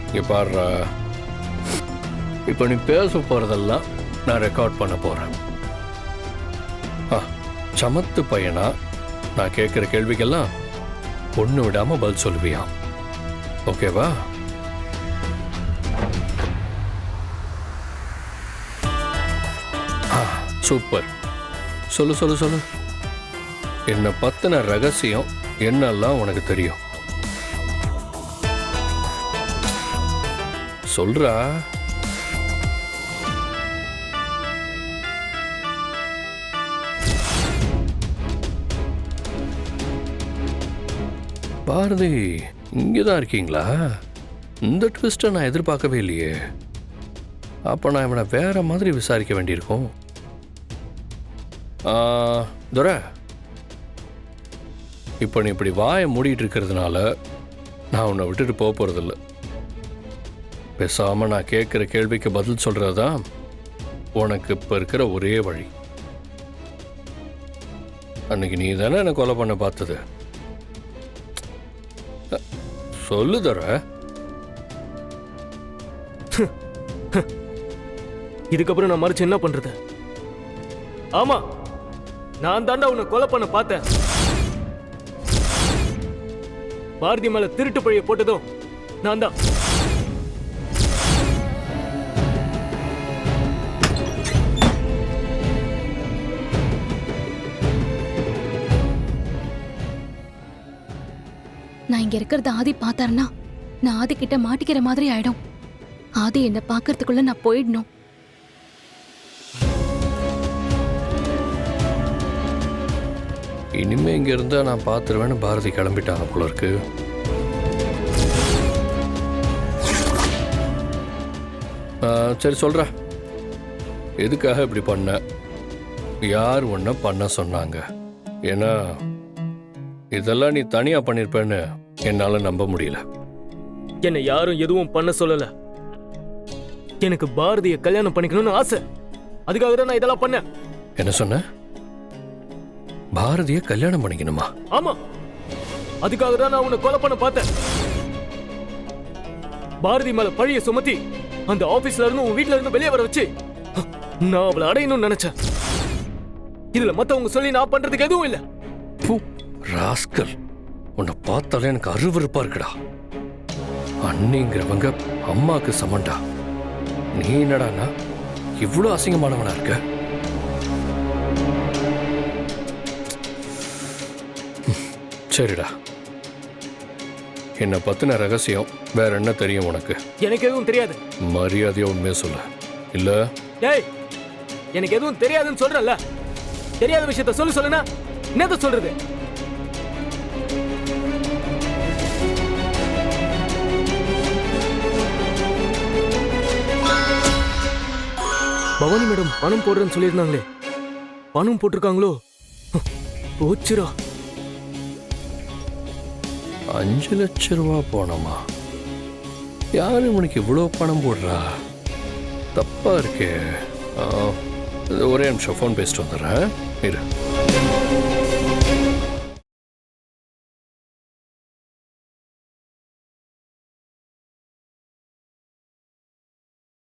இங்கே பாடுறா, இப்போ நீ பேச போகிறதெல்லாம் நான் ரெக்கார்ட் பண்ண போகிறேன். சமத்து பையனா நான் கேட்குற கேள்விக்கெல்லாம் ஒன்று விடாமல் பதில் சொல்லுவியா? ஓகேவா? சூப்பர். சொல்லு சொல்லு சொல்லு. என்னை பற்றின ரகசியம் என்னெல்லாம் உனக்கு தெரியும்? சொல்றா. பாரதி, இங்கதான் இருக்கீங்களா? இந்த ட்விஸ்ட்டை நான் எதிர்பார்க்கவே இல்லையே. அப்போ நான் இவனை வேற மாதிரி விசாரிக்க வேண்டியிருக்கும். துரை, இப்போ நீ இப்படி வாயை மூடிட்டு இருக்கிறதுனால நான் உன்னை விட்டுட்டு போக போகிறதில்ல. பேசாமல் நான் கேட்குற கேள்விக்கு பதில் சொல்கிறது தான் உனக்கு இப்போ இருக்கிற ஒரே வழி. அன்னைக்கு நீ தானே என்னை கொலை பண்ண பார்த்தது. சொல்லு தர. இதுக்கப்புறம் நான் மறைச்சு என்ன பண்றது? ஆமா, நான் தாண்டா உன்னை கொலை பண்ண பார்த்தேன். பாரதி மேல திருட்டு பழிய போட்டதும் நான் தான். நான் இங்க இருக்கிறத ஆதி பார்த்தாருன்னா நான் ஆதி கிட்ட மாட்டிக்கிற மாதிரி ஆயிடும். ஆதி என்ன பாக்குறதுக்குள்ள நான் போயிடணும். இனிமே இங்க இருந்தா நான் பார்த்துருவேன்னு பாரதி கிளம்பிட்டாங்க போல இருக்கு. சரி சொல்ற, எதுக்காக இப்படி பண்ண? யார் ஒன்ன பண்ண சொன்னாங்க? ஏன்னா இதெல்லாம் நீ தனியா பண்ணிருப்பேன்னு என்னால நம்ப முடியல. என்னை யாரும் எதுவும் பண்ண சொல்லல. எனக்கு பாரதிய கல்யாணம் பண்ணிக்கணும்னு ஆசை. அதுக்காக தான் நான் இதெல்லாம் பண்ணேன். என்ன சொன்ன? பாரதிய கல்யாணம் பண்ணிக்கணுமா? ஆமா, அதுக்காக தான் நான் உன்னை கொலை பண்ண பார்த்தேன். பாரதி மேல பழிய சுமத்தி அந்த ஆபீஸ்ல இருந்து உன் வீட்டுல இருந்து வெளியே வர வச்சு நான் அவளை அடையணும்னு நினைச்சேன். இதுல மத்தவங்க சொல்லி நான் பண்றதுக்கு எதுவும் இல்ல. ராஸ்கல், உன்னை பார்த்தாலே எனக்கு அருவருப்பா இருக்குடா. அண்ணிங்கிறவங்க அம்மாக்கு சமண்டா. நீ என்னடானா இவ்வளவு அசிங்கமானவனா இருக்க? சரிடா, என்னை பத்தின ரகசியம் வேற என்ன தெரியும் உனக்கு? எனக்கு எதுவும் தெரியாது. மரியாதையா உண்மையை சொல்ல. இல்ல ஏய், எனக்கு எதுவும் தெரியாதுன்னு சொல்றல. தெரியாத விஷயத்த சொல்லுனா என்னத சொல்றது? பவானி மேடம் பணம் போடுறேன்னு சொல்லியிருந்தாங்களே, பணம் போட்டிருக்காங்களோ? போச்சுரா. 5 லட்சம் ரூபா போனோமா? யாரு உனக்கு இவ்வளவு பணம் போடுறா? தப்பா இருக்கே. ஒரே நிமிஷம் ஃபோன் பேசிட்டு வந்துடுறேன். இரு.